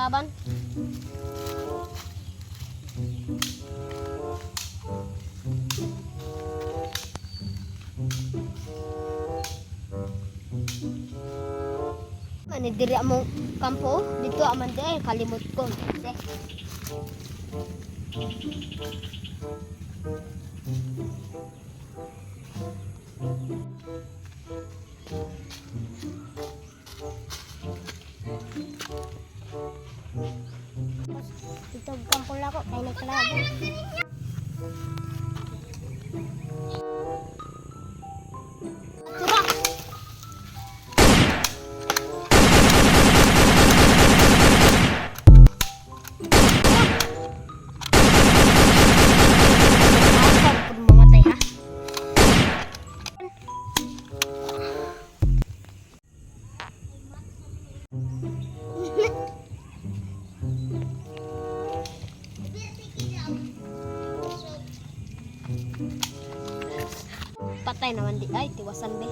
kalaban. Ani diri among kampo dito aman di ay kalimot ko. Dito kampo lang ko kay nagkalaban. Patay naman di ay tiwasan be.